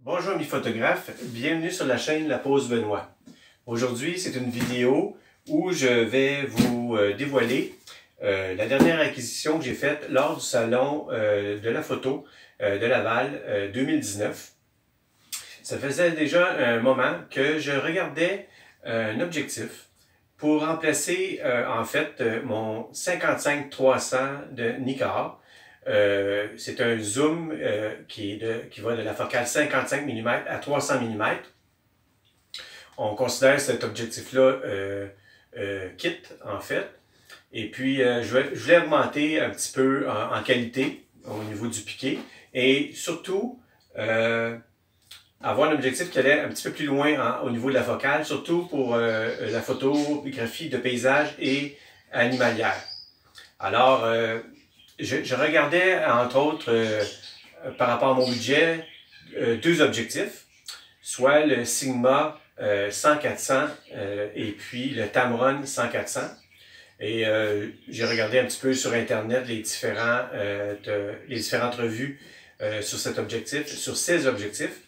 Bonjour amis photographes, bienvenue sur la chaîne La Pause Benoît. Aujourd'hui, c'est une vidéo où je vais vous dévoiler la dernière acquisition que j'ai faite lors du salon de la photo de Laval 2019. Ça faisait déjà un moment que je regardais un objectif pour remplacer en fait mon 55-300 de Nikkor. C'est un zoom qui va de la focale 55 mm à 300 mm. On considère cet objectif-là kit, en fait. Et puis, je voulais augmenter un petit peu en qualité au niveau du piqué. Et surtout, avoir un objectif qui allait un petit peu plus loin au niveau de la focale, surtout pour la photographie de paysage et animalière. Alors, je regardais, entre autres, par rapport à mon budget, deux objectifs, soit le Sigma 100-400 et puis le Tamron 100-400. Et j'ai regardé un petit peu sur Internet les différentes revues sur cet objectif, sur ces objectifs.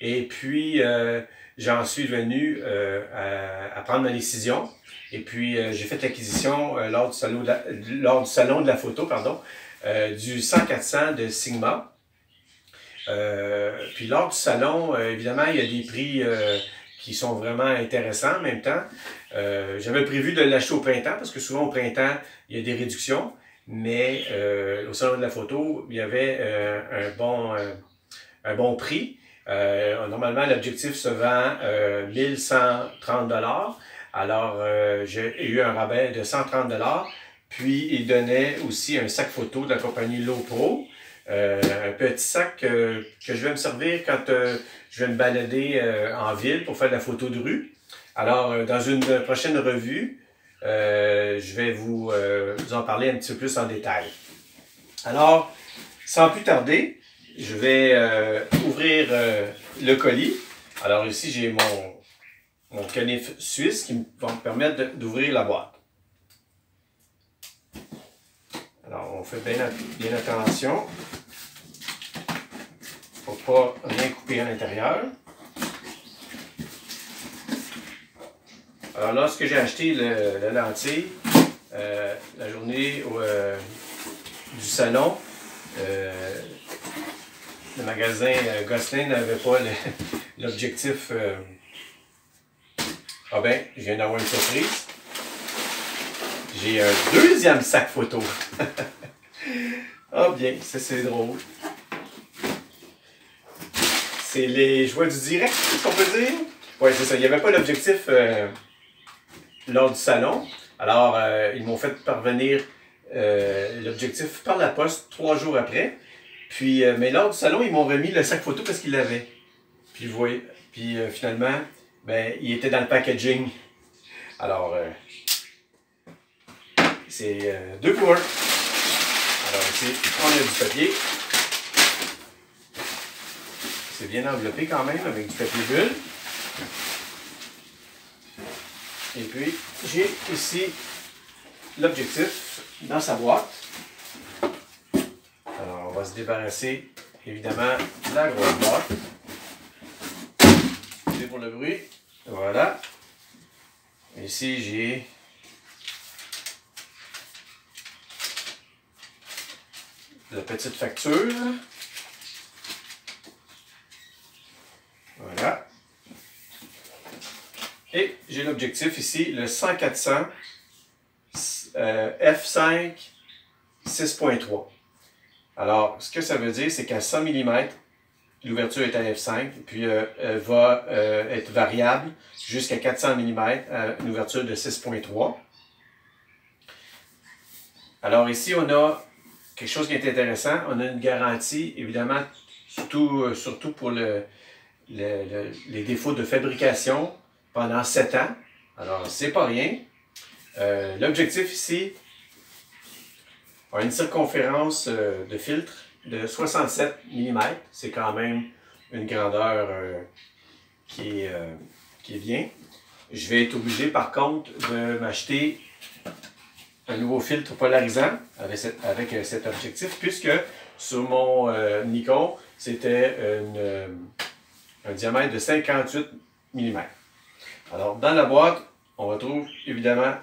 Et puis, j'en suis venu à prendre ma décision. Et puis, j'ai fait l'acquisition lors du salon de la photo, du 100-400 de Sigma. Puis, lors du salon, évidemment, il y a des prix qui sont vraiment intéressants en même temps. J'avais prévu de l'acheter au printemps, parce que souvent au printemps, il y a des réductions. Mais au salon de la photo, il y avait un bon prix. Normalement, l'objectif se vend 1130 $. Alors, j'ai eu un rabais de 130 $. Puis, il donnait aussi un sac photo de la compagnie Lowepro. Un petit sac que je vais me servir quand je vais me balader en ville pour faire de la photo de rue. Alors, dans une prochaine revue, je vais vous en parler un petit peu plus en détail. Alors, sans plus tarder, je vais ouvrir le colis. Alors ici, j'ai mon canif suisse qui va me permettre d'ouvrir la boîte. Alors, on fait bien attention pour pas rien couper à l'intérieur. Alors, lorsque j'ai acheté la lentille, la journée du salon, le magasin Gosselin n'avait pas l'objectif. Ah ben, je viens d'avoir une surprise. J'ai un deuxième sac photo. Ah bien, ça c'est drôle. C'est les joies du direct, c'est ce qu'on peut dire? Oui, c'est ça. Il n'y avait pas l'objectif lors du salon. Alors, ils m'ont fait parvenir l'objectif par la poste 3 jours après. Puis, mais lors du salon, ils m'ont remis le sac photo parce qu'ils l'avaient. Puis, vous voyez, finalement, ben, il était dans le packaging. Alors, c'est 2 pour 1. Alors, ici, on a du papier. C'est bien enveloppé quand même avec du papier bulle. Et puis, j'ai ici l'objectif dans sa boîte. Alors, on va se débarrasser évidemment de la grosse boîte. C'est pour le bruit. Voilà. Ici, j'ai la petite facture. Voilà. Et j'ai l'objectif ici, le 100-400 f5 6.3. Alors, ce que ça veut dire, c'est qu'à 100 mm, l'ouverture est à f5, puis elle va être variable jusqu'à 400 mm à une ouverture de 6.3. Alors ici, on a quelque chose qui est intéressant. On a une garantie, évidemment, surtout pour les défauts de fabrication pendant 7 ans. Alors, c'est pas rien. L'objectif ici a une circonférence de filtre de 67 mm. C'est quand même une grandeur qui est bien. Je vais être obligé, par contre, de m'acheter un nouveau filtre polarisant avec cet objectif, puisque sur mon Nikon, c'était un diamètre de 58 mm. Alors, dans la boîte, on retrouve évidemment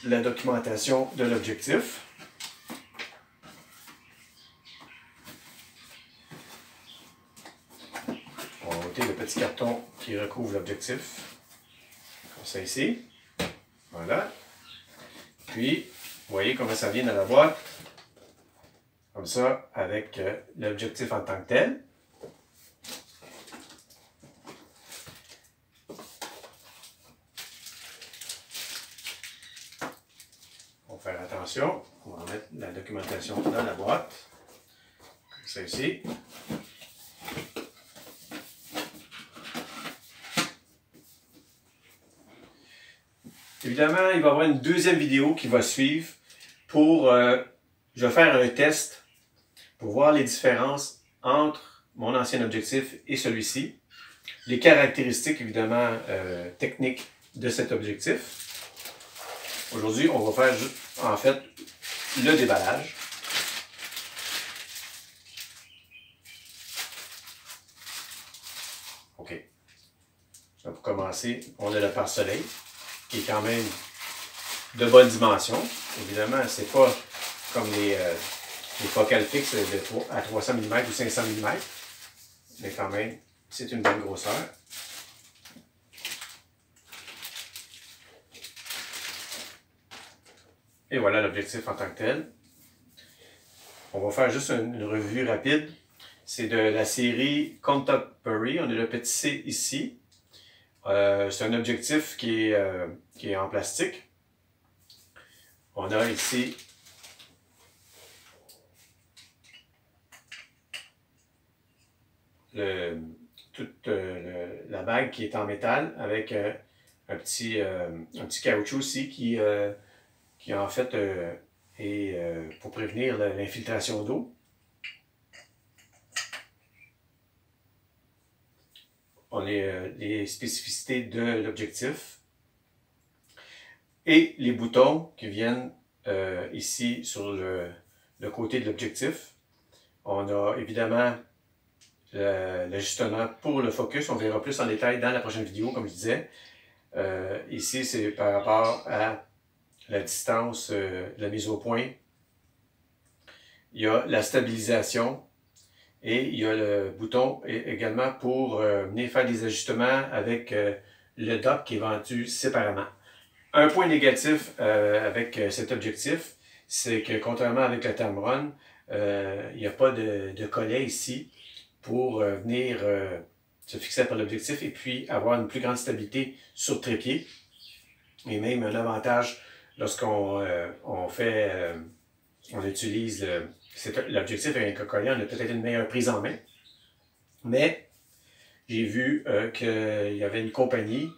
la documentation de l'objectif. On va ôter le petit carton qui recouvre l'objectif, comme ça ici. Voilà. Puis, vous voyez comment ça vient dans la boîte, comme ça, avec l'objectif en tant que tel. On va faire attention, on va mettre la documentation dans la boîte, comme ça ici. Évidemment, il va y avoir une deuxième vidéo qui va suivre pour, je vais faire un test pour voir les différences entre mon ancien objectif et celui-ci. Les caractéristiques, évidemment, techniques de cet objectif. Aujourd'hui, on va faire, en fait, le déballage. OK. Pour commencer, on a le pare-soleil, qui est quand même de bonne dimension. Évidemment, c'est pas comme les focales fixes à 300 mm ou 500 mm, mais quand même, c'est une bonne grosseur. Et voilà l'objectif en tant que tel. On va faire juste une revue rapide. C'est de la série Contemporary. On a le petit C ici. C'est un objectif qui est en plastique. On a ici toute la bague qui est en métal avec un petit caoutchouc aussi qui en fait est pour prévenir l'infiltration d'eau. On a les spécificités de l'objectif et les boutons qui viennent ici sur le côté de l'objectif. On a évidemment l'ajustement pour le focus. On verra plus en détail dans la prochaine vidéo, comme je disais. Ici, c'est par rapport à la distance de la mise au point. Il y a la stabilisation. Et il y a le bouton également pour venir faire des ajustements avec le dock qui est vendu séparément. Un point négatif avec cet objectif, c'est que contrairement avec le Tamron, il n'y a pas de collet ici pour venir se fixer par l'objectif et puis avoir une plus grande stabilité sur le trépied. Et même un avantage lorsqu'on on utilise l'objectif avec un collier, on a peut-être une meilleure prise en main. Mais j'ai vu qu'il y avait une compagnie,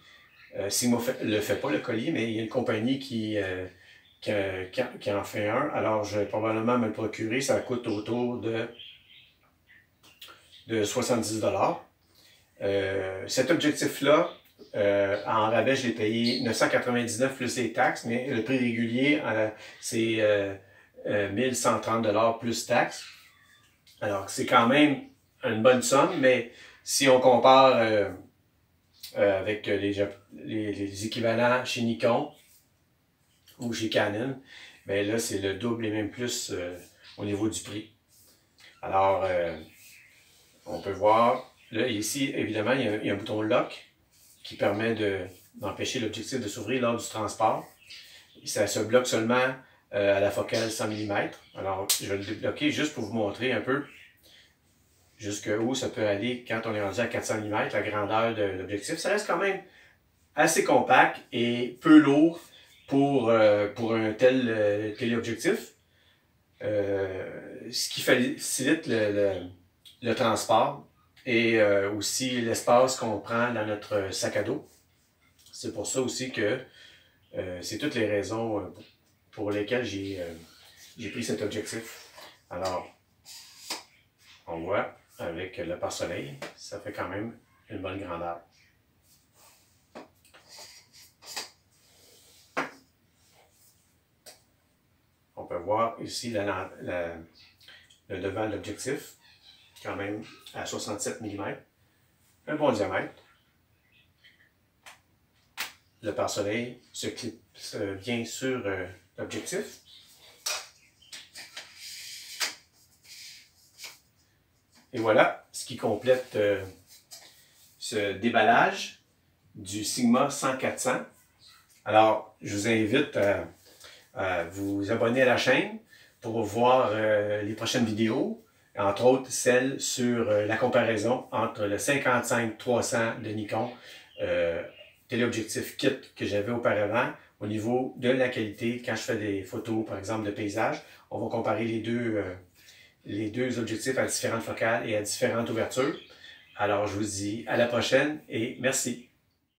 Sigma ne le fait pas le collier, mais il y a une compagnie qui en fait un. Alors je vais probablement me le procurer, ça coûte autour de 70 $. Cet objectif-là, en rabais, je l'ai payé 999 plus les taxes, mais le prix régulier, c'est 1130 $ plus taxes. Alors, c'est quand même une bonne somme, mais si on compare avec les équivalents chez Nikon ou chez Canon, bien là, c'est le double et même plus au niveau du prix. Alors, on peut voir, là, ici, évidemment, il y a un bouton lock qui permet d'empêcher l'objectif de s'ouvrir lors du transport. Ça se bloque seulement à la focale 100 mm. Alors, je vais le débloquer juste pour vous montrer un peu jusqu'où ça peut aller quand on est rendu à 400 mm, la grandeur de l'objectif. Ça reste quand même assez compact et peu lourd pour un tel téléobjectif. Ce qui facilite le transport et aussi l'espace qu'on prend dans notre sac à dos. C'est pour ça aussi que c'est toutes les raisons pour lesquelles j'ai pris cet objectif. Alors, on voit avec le pare-soleil, ça fait quand même une bonne grandeur. On peut voir ici le devant de l'objectif, quand même à 67 mm. un bon diamètre. Le pare-soleil se clipse bien sur l'objectif. Et voilà ce qui complète ce déballage du Sigma 100-400. Alors, je vous invite à vous abonner à la chaîne pour voir les prochaines vidéos, entre autres celle sur la comparaison entre le 55-300 de Nikon, téléobjectif kit que j'avais auparavant, au niveau de la qualité. Quand je fais des photos, par exemple, de paysage, on va comparer les deux objectifs à différentes focales et à différentes ouvertures. Alors, je vous dis à la prochaine et merci.